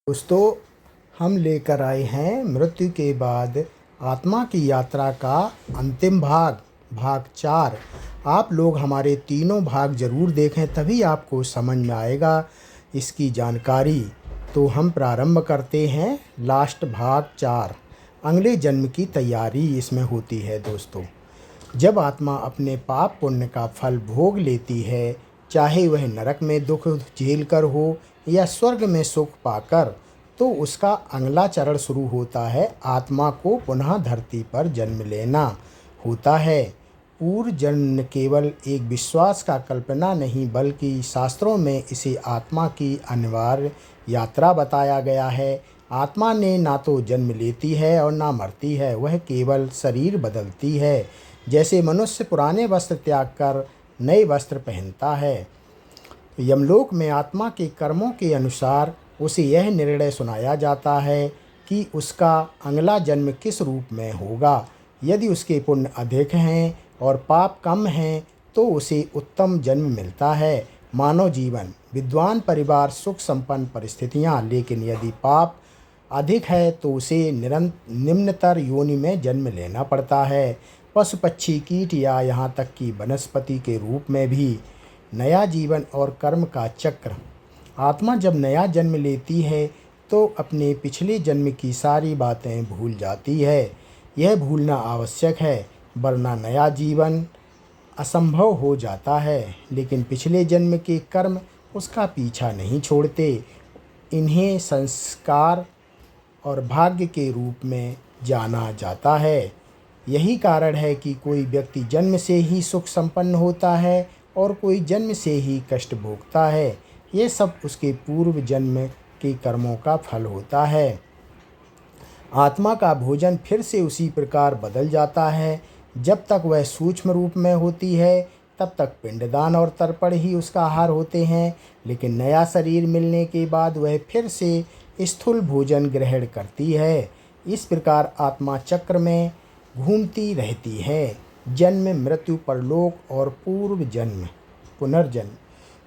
दोस्तों, हम लेकर आए हैं मृत्यु के बाद आत्मा की यात्रा का अंतिम भाग, भाग 4। आप लोग हमारे तीनों भाग ज़रूर देखें, तभी आपको समझ में आएगा इसकी जानकारी। तो हम प्रारंभ करते हैं लास्ट भाग 4। अगले जन्म की तैयारी इसमें होती है। दोस्तों, जब आत्मा अपने पाप पुण्य का फल भोग लेती है, चाहे वह नरक में दुख झेल कर हो या स्वर्ग में सुख पाकर, तो उसका अगला चरण शुरू होता है। आत्मा को पुनः धरती पर जन्म लेना होता है। पूर्व जन्म केवल एक विश्वास का कल्पना नहीं, बल्कि शास्त्रों में इसे आत्मा की अनिवार्य यात्रा बताया गया है। आत्मा ने ना तो जन्म लेती है और ना मरती है, वह केवल शरीर बदलती है। जैसे मनुष्य पुराने वस्त्र त्याग कर नए वस्त्र पहनता है, यमलोक में आत्मा के कर्मों के अनुसार उसे यह निर्णय सुनाया जाता है कि उसका अगला जन्म किस रूप में होगा। यदि उसके पुण्य अधिक हैं और पाप कम हैं, तो उसे उत्तम जन्म मिलता है, मानव जीवन, विद्वान परिवार, सुख संपन्न परिस्थितियाँ। लेकिन यदि पाप अधिक है तो उसे निम्नतर योनि में जन्म लेना पड़ता है, पशु पक्षी कीट या यहाँ तक कि वनस्पति के रूप में भी। नया जीवन और कर्म का चक्र। आत्मा जब नया जन्म लेती है तो अपने पिछले जन्म की सारी बातें भूल जाती है। यह भूलना आवश्यक है, वरना नया जीवन असंभव हो जाता है। लेकिन पिछले जन्म के कर्म उसका पीछा नहीं छोड़ते। इन्हें संस्कार और भाग्य के रूप में जाना जाता है। यही कारण है कि कोई व्यक्ति जन्म से ही सुख संपन्न होता है और कोई जन्म से ही कष्ट भोगता है। ये सब उसके पूर्व जन्म के कर्मों का फल होता है। आत्मा का भोजन फिर से उसी प्रकार बदल जाता है। जब तक वह सूक्ष्म रूप में होती है, तब तक पिंडदान और तर्पण ही उसका आहार होते हैं। लेकिन नया शरीर मिलने के बाद वह फिर से स्थूल भोजन ग्रहण करती है। इस प्रकार आत्मा चक्र में घूमती रहती है। जन्म, मृत्यु, परलोक और पूर्व जन्म, पुनर्जन्म,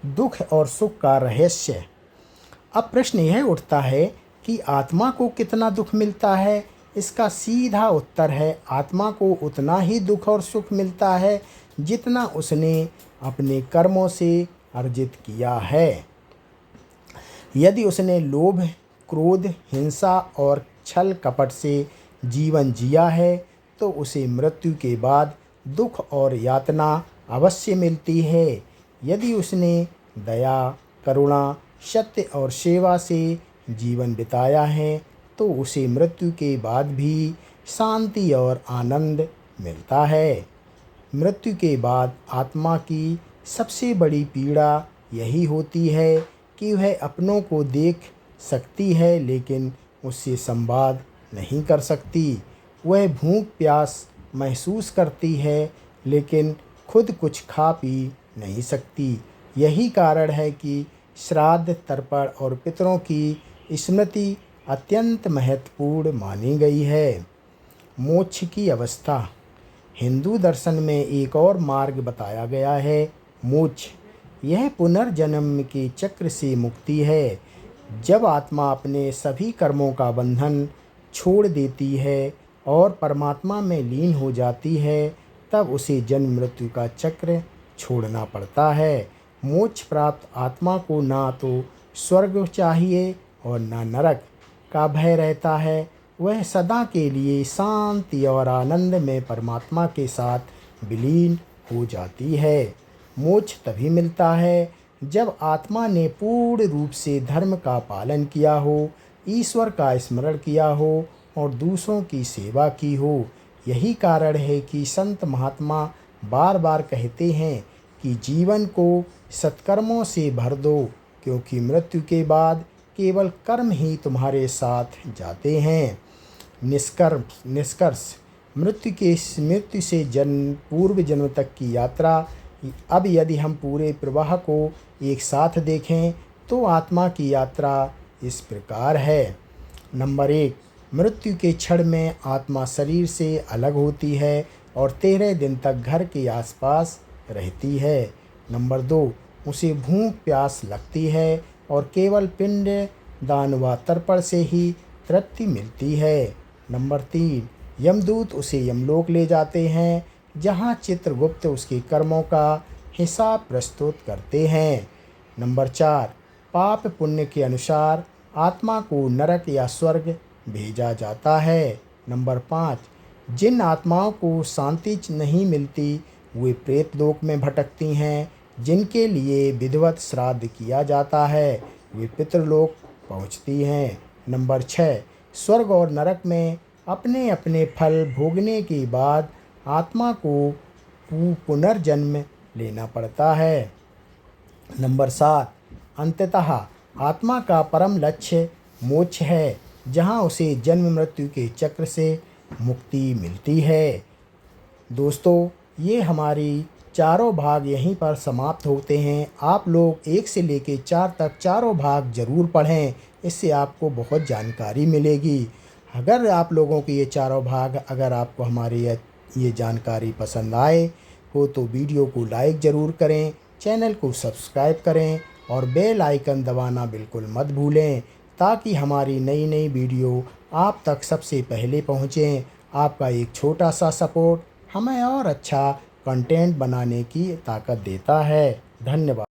दुख और सुख का रहस्य। अब प्रश्न यह उठता है कि आत्मा को कितना दुख मिलता है। इसका सीधा उत्तर है, आत्मा को उतना ही दुख और सुख मिलता है जितना उसने अपने कर्मों से अर्जित किया है। यदि उसने लोभ, क्रोध, हिंसा और छल कपट से जीवन जिया है, तो उसे मृत्यु के बाद दुख और यातना अवश्य मिलती है। यदि उसने दया, करुणा, सत्य और सेवा से जीवन बिताया है, तो उसे मृत्यु के बाद भी शांति और आनंद मिलता है। मृत्यु के बाद आत्मा की सबसे बड़ी पीड़ा यही होती है कि वह अपनों को देख सकती है, लेकिन उससे संवाद नहीं कर सकती। वह भूख प्यास महसूस करती है, लेकिन खुद कुछ खा पी नहीं सकती। यही कारण है कि श्राद्ध, तर्पण और पितरों की स्मृति अत्यंत महत्वपूर्ण मानी गई है। मोक्ष की अवस्था। हिंदू दर्शन में एक और मार्ग बताया गया है, मोक्ष। यह पुनर्जन्म के चक्र से मुक्ति है। जब आत्मा अपने सभी कर्मों का बंधन छोड़ देती है और परमात्मा में लीन हो जाती है, तब उसे जन्म मृत्यु का चक्र छोड़ना पड़ता है। मोक्ष प्राप्त आत्मा को ना तो स्वर्ग चाहिए और ना नरक का भय रहता है। वह सदा के लिए शांति और आनंद में परमात्मा के साथ विलीन हो जाती है। मोक्ष तभी मिलता है जब आत्मा ने पूर्ण रूप से धर्म का पालन किया हो, ईश्वर का स्मरण किया हो और दूसरों की सेवा की हो। यही कारण है कि संत महात्मा बार बार कहते हैं कि जीवन को सत्कर्मों से भर दो, क्योंकि मृत्यु के बाद केवल कर्म ही तुम्हारे साथ जाते हैं। निष्कर्ष, मृत्यु से जन्म, पूर्व जन्म तक की यात्रा। अब यदि हम पूरे प्रवाह को एक साथ देखें तो आत्मा की यात्रा इस प्रकार है। नंबर 1, मृत्यु के क्षण में आत्मा शरीर से अलग होती है और 13 दिन तक घर के आसपास रहती है। नंबर 2, उसे भूख प्यास लगती है और केवल पिंड दान व तर्पण से ही तृप्ति मिलती है। नंबर 3, यमदूत उसे यमलोक ले जाते हैं, जहाँ चित्रगुप्त उसके कर्मों का हिसाब प्रस्तुत करते हैं। नंबर 4, पाप पुण्य के अनुसार आत्मा को नरक या स्वर्ग भेजा जाता है। नंबर 5, जिन आत्माओं को शांति नहीं मिलती वे प्रेत लोक में भटकती हैं। जिनके लिए विधिवत श्राद्ध किया जाता है वे पितृलोक पहुँचती हैं। नंबर 6, स्वर्ग और नरक में अपने अपने फल भोगने के बाद आत्मा को पुनर्जन्म लेना पड़ता है। नंबर 7, अंततः आत्मा का परम लक्ष्य मोक्ष है, जहाँ उसे जन्म मृत्यु के चक्र से मुक्ति मिलती है। दोस्तों, ये हमारी चारों भाग यहीं पर समाप्त होते हैं। आप लोग 1 से लेकर 4 तक चारों भाग ज़रूर पढ़ें, इससे आपको बहुत जानकारी मिलेगी। अगर आप लोगों के ये चारों भाग अगर आपको हमारी ये जानकारी पसंद आए हो तो वीडियो को लाइक ज़रूर करें, चैनल को सब्सक्राइब करें और बेल आइकन दबाना बिल्कुल मत भूलें, ताकि हमारी नई नई वीडियो आप तक सबसे पहले पहुँचें। आपका एक छोटा सा सपोर्ट हमें और अच्छा कंटेंट बनाने की ताकत देता है। धन्यवाद।